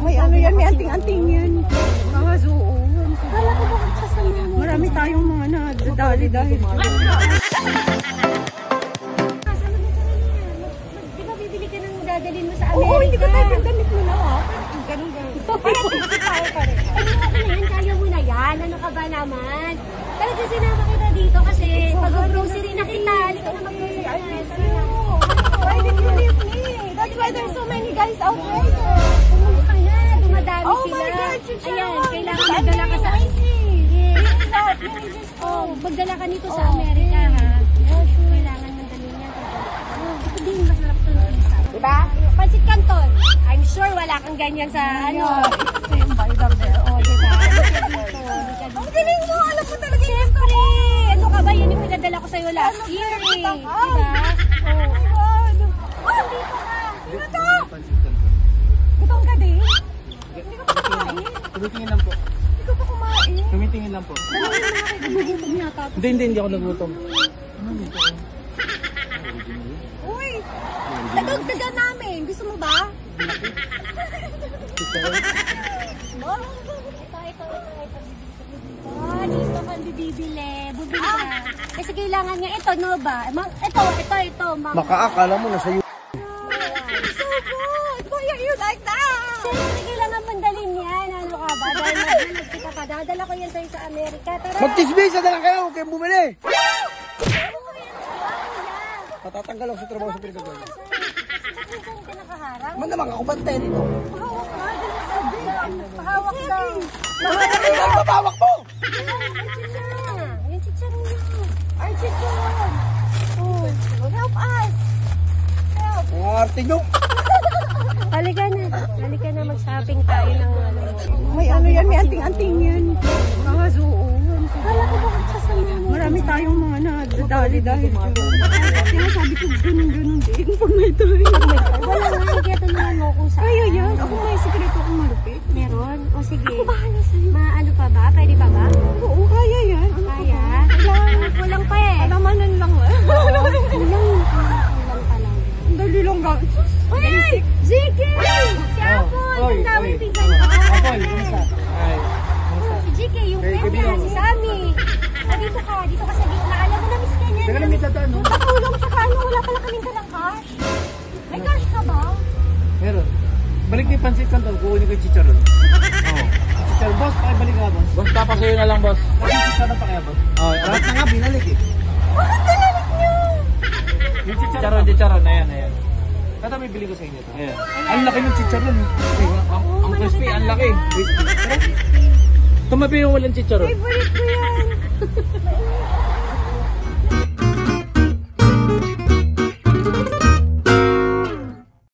May ano yan, may anting-anting yan. Kaso, oo. Kala ko bakit kasama mo? Marami tayong mga nadadali dahil. Di ba bibili ka ng dadalhin mo sa Amerika? Oo, hindi ko tayo damit mo na ha. Ganun. Para sexy tayo pa rin. Ay, okay na yan. Kaya mo na yan. Ano ka ba naman? Talaga sinama kita dito kasi pag-grocery na kita. Halika na mag-grocery na. Why did you leave me? That's why there's so many guys out there. Pumunta ka na. Dumadami Oh sila. my God, Ayan, kailangan magdala ka sa... Oh, magdala ka nito sa Amerika, ha? Kailangan mandali niya. Ito din, masarap ito ng isa. Diba? Pancit Canton. I'm sure wala kang ganyan sa ano. Same by the bear. Oh, diba? Ang galing mo! Alam mo talaga yung Siyempre! Ano ka ba? Yan yung pinadala ko sa'yo last year, eh. Diba? Oh my God! Oh, dito ka! Dito ka! Gutom ka din? Hindi ka pa kumain? Tumitingin lang po. Hindi ka pa kumain? Tumitingin lang po. Dalawin mo na kayo. Gugutom yata. Hindi ako nagutom. Uy! Dagdagan namin. Gusto mo ba? Oh, dito ka bibili. Bubili ka. Kasi kailangan nga ito, no ba? Ito. Makaakala mo na sa'yo. So good! Why are you like that? Siyempre, kailangan mandalin yan. Ano ka ba? Dahil nagdalag kita pa. Dadala ko yan sa'yo sa Amerika. Tara! Magtisbisa na lang kayo, huwag kayong bumili. Ano ko yan? Patatanggal ako sa trabaho sa pinagagawin. Saan ka nakaharap? Man naman ako bantay dito. Pahawak na. Dali sabi. Pahawak daw. Ano mabawak mo? Yung chicharon niya. Our chicharon. Oh, help us. Help. Ang arte nyo. Halika na. Mag-shopping tayo ng ano. May ano yan, may anting-anting yan. Kaso, oo. Kala ko bakit kasama mo? Marami tayong mga nadadali dahil. Kaya sabi ko, ganun-ganun din. Pag may tayo. Wala nga. Kaya tulungan mo kung saan. Kaya yan. Ako may sikreto akong malupit. Meron? O sige. Ako bahala sa'yo. Ano pa ba? Pwede pa ba? Oo, kaya yan. Ano ka Kaya? ba? Kulang pa eh. Alamanan lang. Kulang pa lang. Ang dali lang gawin. Uy! Ziki! Si Apple! Oy, Ang dami oy. pinsan ko. Apol, kumusta? Ay, kumusta? Si Ziki, yung Kay friend niya, Kibino. si Sammy. Dito ka sa gitna. Alam mo na, miss ka niya. Teka lang, may tataan, no? Patulong tsaka ano, wala pala kaming dalang cash. May cash ka ba? Meron. Balik ni Pancit Canton, kukunin ko yung chicharon. Oo. Chicharon, boss, pakibalik nga, boss. Boss, papasuyo na lang, boss. Kasi chicharon pa kaya, boss? Oh, Lahat na nga, binalik eh. Bakit tinalik niyo? Yung chicharon, ayan. Tata, may bili ko sa inyo ito. Ayan. Ang laki ng chicharon. Ang crispy, ang laki. Crispy. Tara. Tumabi yung walang chicharon. Favorite ko